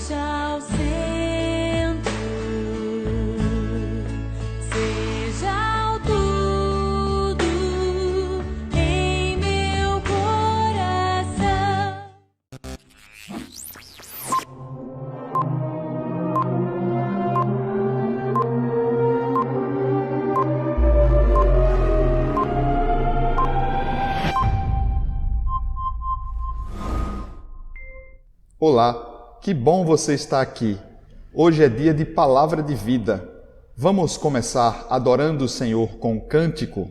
Seja o centro, seja o tudo em meu coração. Olá, que bom você estar aqui. Hoje é dia de Palavra de Vida. Vamos começar adorando o Senhor com um cântico?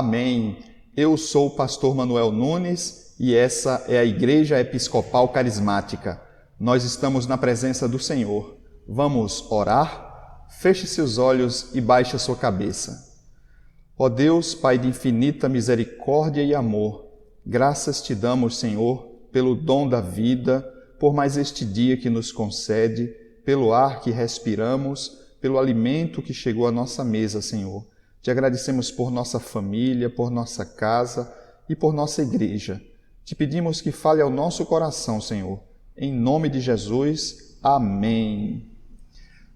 Amém. Eu sou o pastor Manuel Nunes e essa é a Igreja Episcopal Carismática. Nós estamos na presença do Senhor. Vamos orar? Feche seus olhos e baixe a sua cabeça. Ó Deus, Pai de infinita misericórdia e amor, graças te damos, Senhor, pelo dom da vida, por mais este dia que nos concede, pelo ar que respiramos, pelo alimento que chegou à nossa mesa, Senhor. Te agradecemos por nossa família, por nossa casa e por nossa igreja. Te pedimos que fale ao nosso coração, Senhor. Em nome de Jesus, amém.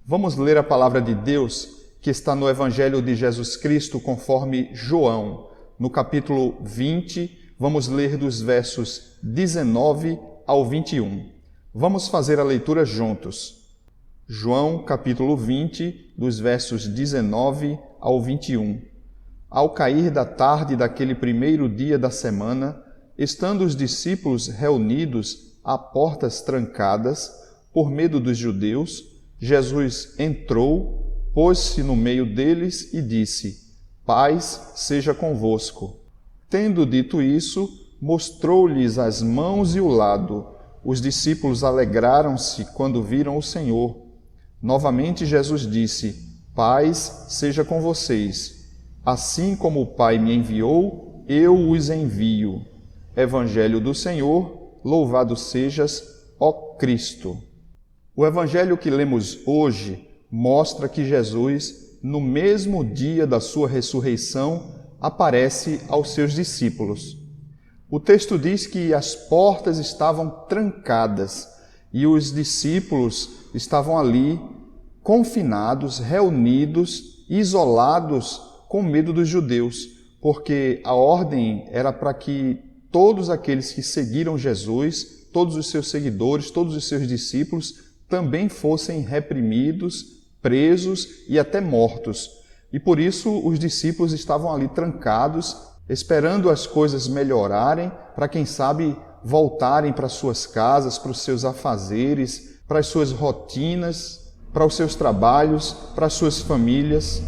Vamos ler a palavra de Deus que está no Evangelho de Jesus Cristo conforme João. No capítulo 20, vamos ler dos versos 19 ao 21. Vamos fazer a leitura juntos. João, capítulo 20, dos versos 19 ao 21. Ao cair da tarde daquele primeiro dia da semana, estando os discípulos reunidos a portas trancadas, por medo dos judeus, Jesus entrou, pôs-se no meio deles e disse: Paz seja convosco. Tendo dito isso, mostrou-lhes as mãos e o lado. Os discípulos alegraram-se quando viram o Senhor. Novamente Jesus disse: Paz seja com vocês. Assim como o Pai me enviou, eu os envio. Evangelho do Senhor, louvado sejas, ó Cristo. O evangelho que lemos hoje mostra que Jesus, no mesmo dia da sua ressurreição, aparece aos seus discípulos. O texto diz que as portas estavam trancadas e os discípulos estavam ali confinados, reunidos, isolados, com medo dos judeus, porque a ordem era para que todos aqueles que seguiram Jesus, todos os seus seguidores, todos os seus discípulos, também fossem reprimidos, presos e até mortos. E por isso os discípulos estavam ali trancados esperando as coisas melhorarem para, quem sabe, voltarem para suas casas, para os seus afazeres, para as suas rotinas, para os seus trabalhos, para as suas famílias,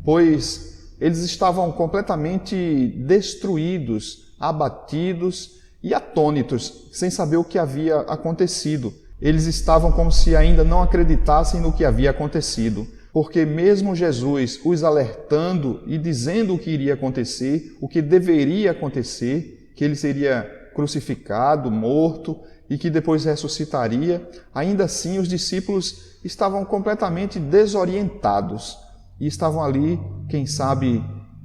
pois eles estavam completamente destruídos, abatidos e atônitos, sem saber o que havia acontecido. Eles estavam como se ainda não acreditassem no que havia acontecido, porque mesmo Jesus os alertando e dizendo o que iria acontecer, o que deveria acontecer, que ele seria crucificado, morto e que depois ressuscitaria, ainda assim os discípulos estavam completamente desorientados e estavam ali, quem sabe,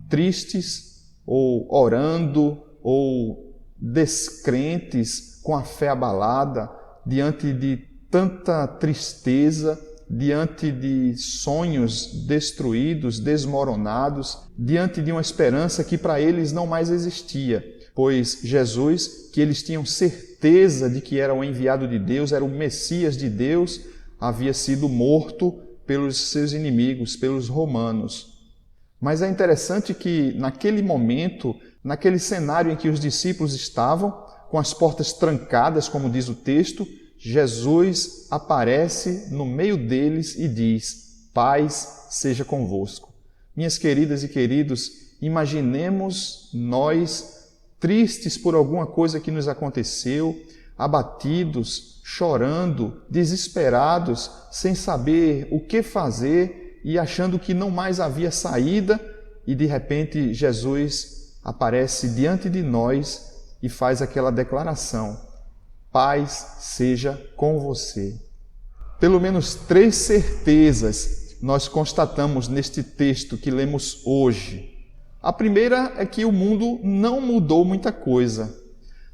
tristes ou orando ou descrentes, com a fé abalada, diante de tanta tristeza, diante de sonhos destruídos, desmoronados, diante de uma esperança que para eles não mais existia, pois Jesus, que eles tinham certeza de que era o enviado de Deus, era o Messias de Deus, havia sido morto pelos seus inimigos, pelos romanos. Mas é interessante que naquele momento, naquele cenário em que os discípulos estavam, com as portas trancadas, como diz o texto, Jesus aparece no meio deles e diz: paz seja convosco. Minhas queridas e queridos, imaginemos nós tristes por alguma coisa que nos aconteceu, abatidos, chorando, desesperados, sem saber o que fazer e achando que não mais havia saída, e de repente Jesus aparece diante de nós e faz aquela declaração: paz seja com você. Pelo menos 3 certezas nós constatamos neste texto que lemos hoje. A primeira é que o mundo não mudou muita coisa.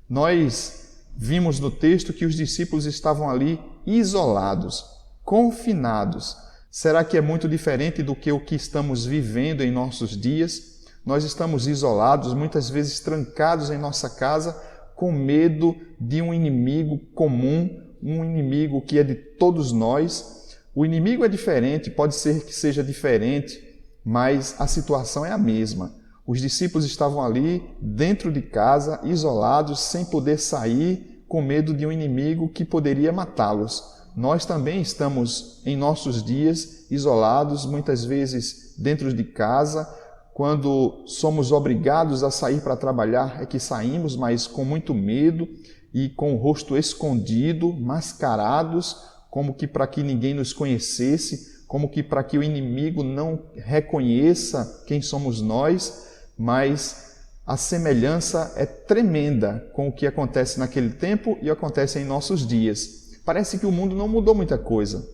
Nós vimos no texto que os discípulos estavam ali isolados, confinados. Será que é muito diferente do que o que estamos vivendo em nossos dias? Nós estamos isolados, muitas vezes trancados em nossa casa, com medo de um inimigo comum, um inimigo que é de todos nós. O inimigo é diferente, pode ser que seja diferente, mas a situação é a mesma. Os discípulos estavam ali, dentro de casa, isolados, sem poder sair, com medo de um inimigo que poderia matá-los. Nós também estamos, em nossos dias, isolados, muitas vezes dentro de casa. Quando somos obrigados a sair para trabalhar, é que saímos, mas com muito medo e com o rosto escondido, mascarados, como que para que ninguém nos conhecesse, como que para que o inimigo não reconheça quem somos nós, mas a semelhança é tremenda com o que acontece naquele tempo e acontece em nossos dias. Parece que o mundo não mudou muita coisa.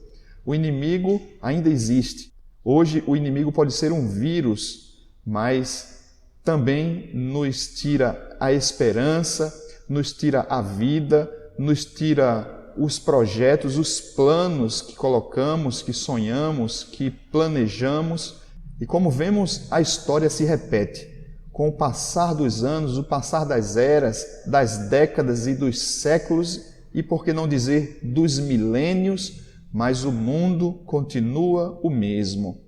O inimigo ainda existe. Hoje o inimigo pode ser um vírus, mas também nos tira a esperança, nos tira a vida, nos tira os projetos, os planos que colocamos, que sonhamos, que planejamos. E como vemos, a história se repete. Com o passar dos anos, o passar das eras, das décadas e dos séculos, e por que não dizer dos milênios, mas o mundo continua o mesmo.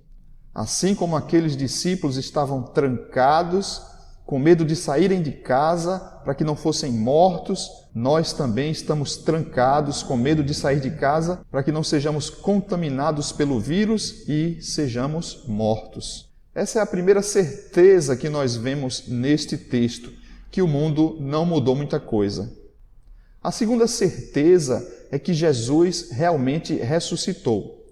Assim como aqueles discípulos estavam trancados, com medo de saírem de casa para que não fossem mortos, nós também estamos trancados, com medo de sair de casa para que não sejamos contaminados pelo vírus e sejamos mortos. Essa é a primeira certeza que nós vemos neste texto, que o mundo não mudou muita coisa. A segunda certeza é que Jesus realmente ressuscitou.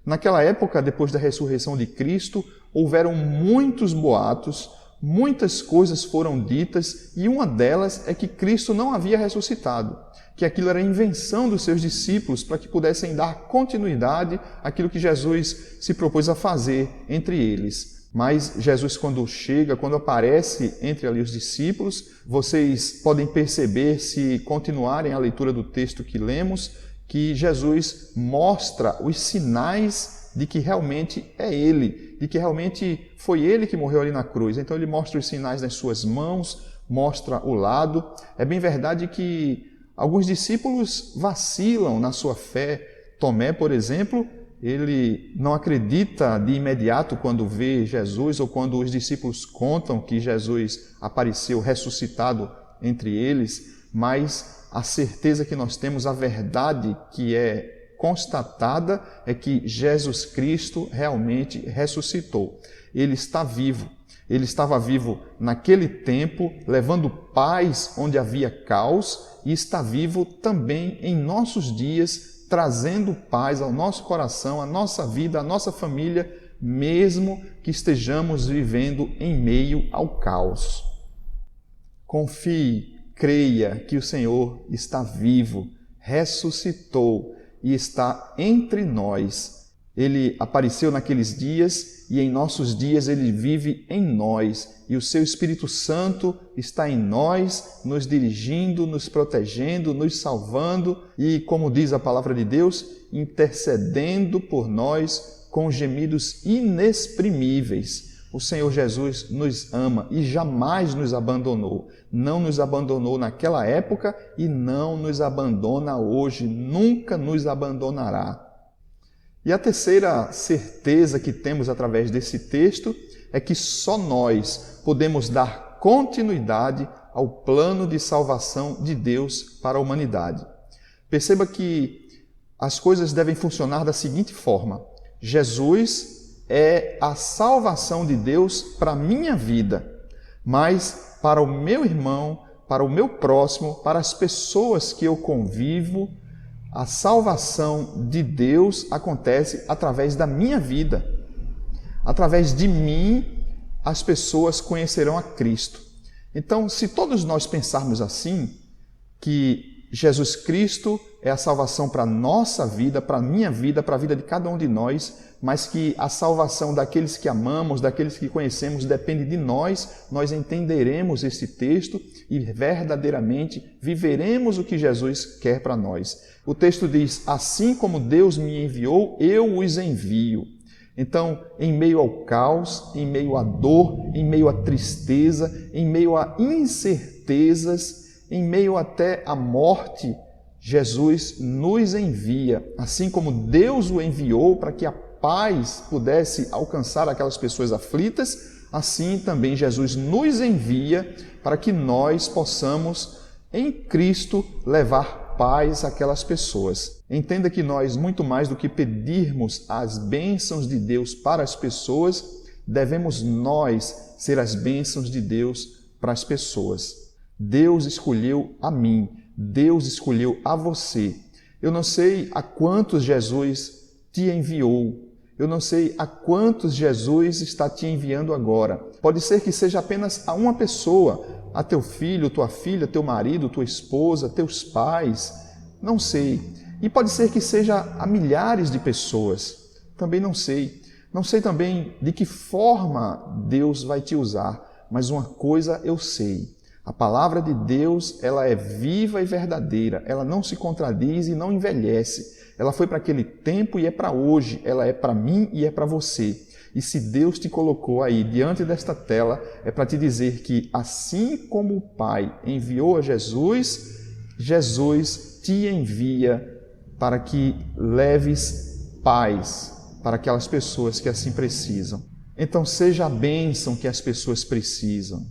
Naquela época, depois da ressurreição de Cristo, houveram muitos boatos, muitas coisas foram ditas, e uma delas é que Cristo não havia ressuscitado, que aquilo era invenção dos seus discípulos para que pudessem dar continuidade àquilo que Jesus se propôs a fazer entre eles. Mas Jesus, quando chega, quando aparece entre ali os discípulos, vocês podem perceber, se continuarem a leitura do texto que lemos, que Jesus mostra os sinais de que realmente é Ele, de que realmente foi Ele que morreu ali na cruz. Então ele mostra os sinais nas suas mãos, mostra o lado. É bem verdade que alguns discípulos vacilam na sua fé. Tomé, por exemplo, ele não acredita de imediato quando vê Jesus ou quando os discípulos contam que Jesus apareceu ressuscitado entre eles, mas a certeza que nós temos, a verdade que é constatada é que Jesus Cristo realmente ressuscitou. Ele está vivo. Ele estava vivo naquele tempo, levando paz onde havia caos, e está vivo também em nossos dias, trazendo paz ao nosso coração, à nossa vida, à nossa família, mesmo que estejamos vivendo em meio ao caos. Confie, creia que o Senhor está vivo, ressuscitou e está entre nós. Ele apareceu naqueles dias e em nossos dias ele vive em nós. E o seu Espírito Santo está em nós, nos dirigindo, nos protegendo, nos salvando e, como diz a palavra de Deus, intercedendo por nós com gemidos inexprimíveis. O Senhor Jesus nos ama e jamais nos abandonou. Não nos abandonou naquela época e não nos abandona hoje, nunca nos abandonará. E a terceira certeza que temos através desse texto é que só nós podemos dar continuidade ao plano de salvação de Deus para a humanidade. Perceba que as coisas devem funcionar da seguinte forma: Jesus é a salvação de Deus para a minha vida, mas para o meu irmão, para o meu próximo, para as pessoas que eu convivo, a salvação de Deus acontece através da minha vida. Através de mim, as pessoas conhecerão a Cristo. Então, se todos nós pensarmos assim, que Jesus Cristo é a salvação para a nossa vida, para a minha vida, para a vida de cada um de nós, mas que a salvação daqueles que amamos, daqueles que conhecemos, depende de nós, nós entenderemos esse texto e verdadeiramente viveremos o que Jesus quer para nós. O texto diz: assim como Deus me enviou, eu os envio. Então, em meio ao caos, em meio à dor, em meio à tristeza, em meio a incertezas, em meio até à morte, Jesus nos envia, assim como Deus o enviou para que a paz pudesse alcançar aquelas pessoas aflitas, assim também Jesus nos envia para que nós possamos, em Cristo, levar paz àquelas pessoas. Entenda que nós, muito mais do que pedirmos as bênçãos de Deus para as pessoas, devemos nós ser as bênçãos de Deus para as pessoas. Deus escolheu a mim, Deus escolheu a você. Eu não sei a quantos Jesus te enviou, eu não sei a quantos Jesus está te enviando agora. Pode ser que seja apenas a uma pessoa, a teu filho, tua filha, teu marido, tua esposa, teus pais, não sei. E pode ser que seja a milhares de pessoas, também não sei. Não sei também de que forma Deus vai te usar, mas uma coisa eu sei. A palavra de Deus, ela é viva e verdadeira, ela não se contradiz e não envelhece. Ela foi para aquele tempo e é para hoje, ela é para mim e é para você. E se Deus te colocou aí diante desta tela, é para te dizer que assim como o Pai enviou a Jesus, Jesus te envia para que leves paz para aquelas pessoas que assim precisam. Então seja a bênção que as pessoas precisam.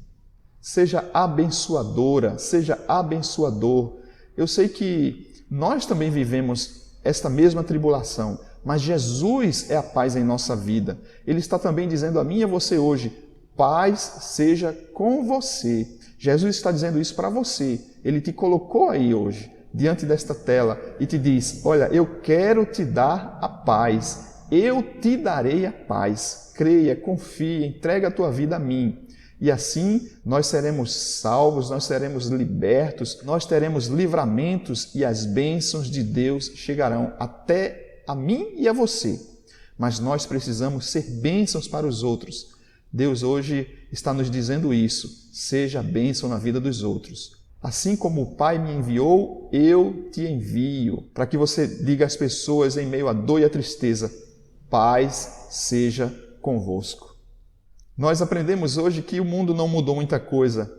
Seja abençoadora, seja abençoador. Eu sei que nós também vivemos esta mesma tribulação, mas Jesus é a paz em nossa vida. Ele está também dizendo a mim e a você hoje: paz seja com você. Jesus está dizendo isso para você. Ele te colocou aí hoje, diante desta tela, e te diz: olha, eu quero te dar a paz. Eu te darei a paz. Creia, confie, entrega a tua vida a mim. E assim nós seremos salvos, nós seremos libertos, nós teremos livramentos e as bênçãos de Deus chegarão até a mim e a você. Mas nós precisamos ser bênçãos para os outros. Deus hoje está nos dizendo isso: seja bênção na vida dos outros. Assim como o Pai me enviou, eu te envio, para que você diga às pessoas em meio à dor e à tristeza: paz seja convosco. Nós aprendemos hoje que o mundo não mudou muita coisa.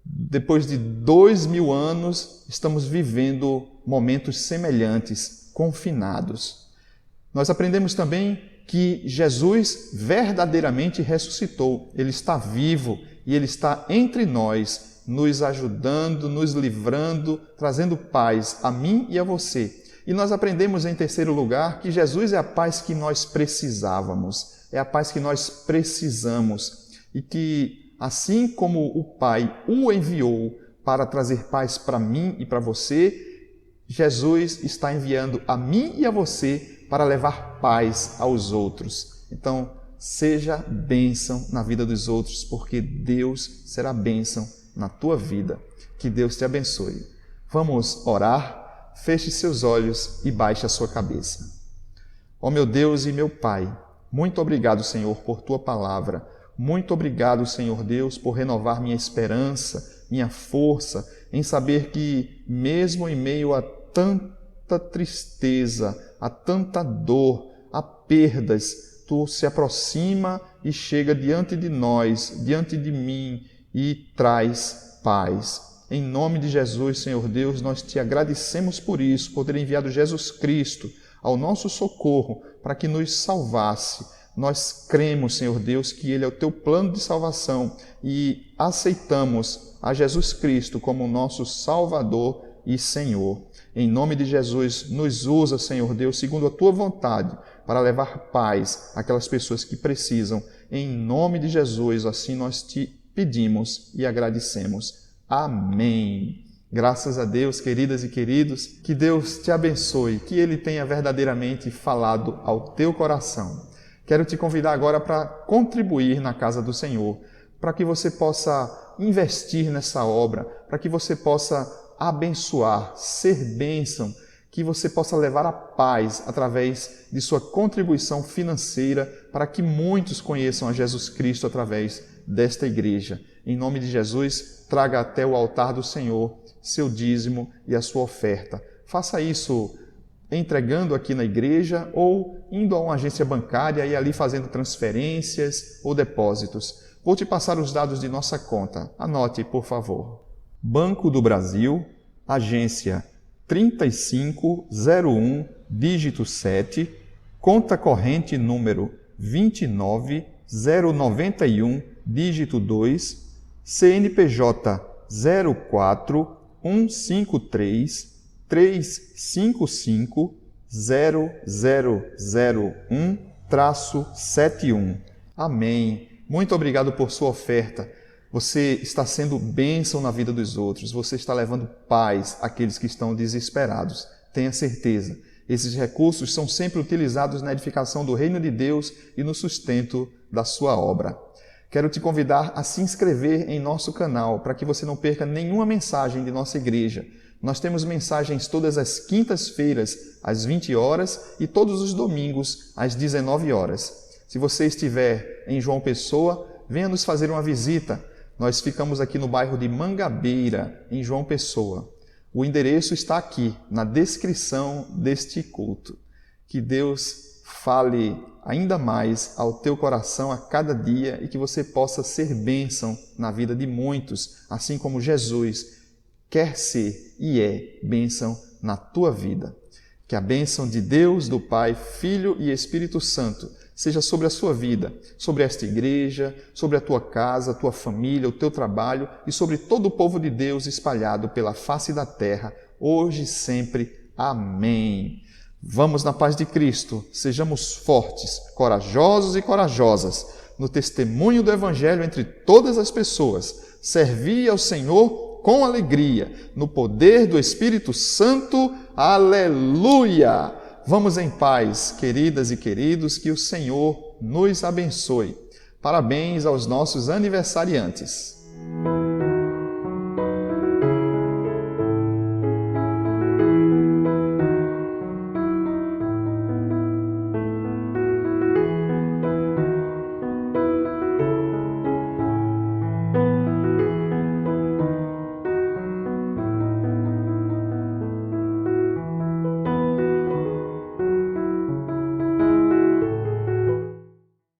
Depois de 2000 anos, estamos vivendo momentos semelhantes, confinados. Nós aprendemos também que Jesus verdadeiramente ressuscitou. Ele está vivo e Ele está entre nós, nos ajudando, nos livrando, trazendo paz a mim e a você. E nós aprendemos, em terceiro lugar, que Jesus é a paz que nós precisávamos, é a paz que nós precisamos. E que, assim como o Pai o enviou para trazer paz para mim e para você, Jesus está enviando a mim e a você para levar paz aos outros. Então, seja bênção na vida dos outros, porque Deus será bênção na tua vida. Que Deus te abençoe. Vamos orar? Feche seus olhos e baixe a sua cabeça. Ó meu Deus e meu Pai, muito obrigado, Senhor, por tua palavra. Muito obrigado, Senhor Deus, por renovar minha esperança, minha força, em saber que, mesmo em meio a tanta tristeza, a tanta dor, a perdas, Tu se aproxima e chega diante de nós, diante de mim, e traz paz. Em nome de Jesus, Senhor Deus, nós Te agradecemos por isso, por ter enviado Jesus Cristo ao nosso socorro, para que nos salvasse. Nós cremos, Senhor Deus, que Ele é o Teu plano de salvação e aceitamos a Jesus Cristo como nosso Salvador e Senhor. Em nome de Jesus, nos usa, Senhor Deus, segundo a Tua vontade, para levar paz àquelas pessoas que precisam. Em nome de Jesus, assim nós Te pedimos e agradecemos. Amém. Graças a Deus, queridas e queridos, que Deus te abençoe, que Ele tenha verdadeiramente falado ao teu coração. Quero te convidar agora para contribuir na casa do Senhor, para que você possa investir nessa obra, para que você possa abençoar, ser bênção, que você possa levar a paz através de sua contribuição financeira, para que muitos conheçam a Jesus Cristo através desta igreja. Em nome de Jesus, traga até o altar do Senhor seu dízimo e a sua oferta. Faça isso entregando aqui na igreja ou indo a uma agência bancária e ali fazendo transferências ou depósitos. Vou te passar os dados de nossa conta. Anote, por favor. Banco do Brasil, agência 3501, dígito 7, conta corrente número 29091, dígito 2, CNPJ 041533 355 0001-71. Amém. Muito obrigado por sua oferta. Você está sendo bênção na vida dos outros. Você está levando paz àqueles que estão desesperados. Tenha certeza. Esses recursos são sempre utilizados na edificação do reino de Deus e no sustento da sua obra. Quero te convidar a se inscrever em nosso canal para que você não perca nenhuma mensagem de nossa igreja. Nós temos mensagens todas as quintas-feiras, às 20 horas, e todos os domingos, às 19 horas. Se você estiver em João Pessoa, venha nos fazer uma visita. Nós ficamos aqui no bairro de Mangabeira, em João Pessoa. O endereço está aqui, na descrição deste culto. Que Deus fale ainda mais ao teu coração a cada dia e que você possa ser bênção na vida de muitos, assim como Jesus quer ser e é bênção na tua vida. Que a bênção de Deus, do Pai, Filho e Espírito Santo seja sobre a sua vida, sobre esta igreja, sobre a tua casa, a tua família, o teu trabalho e sobre todo o povo de Deus espalhado pela face da terra, hoje e sempre. Amém. Vamos na paz de Cristo, sejamos fortes, corajosos e corajosas no testemunho do Evangelho entre todas as pessoas. Servi ao Senhor com alegria, no poder do Espírito Santo. Aleluia! Vamos em paz, queridas e queridos, que o Senhor nos abençoe. Parabéns aos nossos aniversariantes.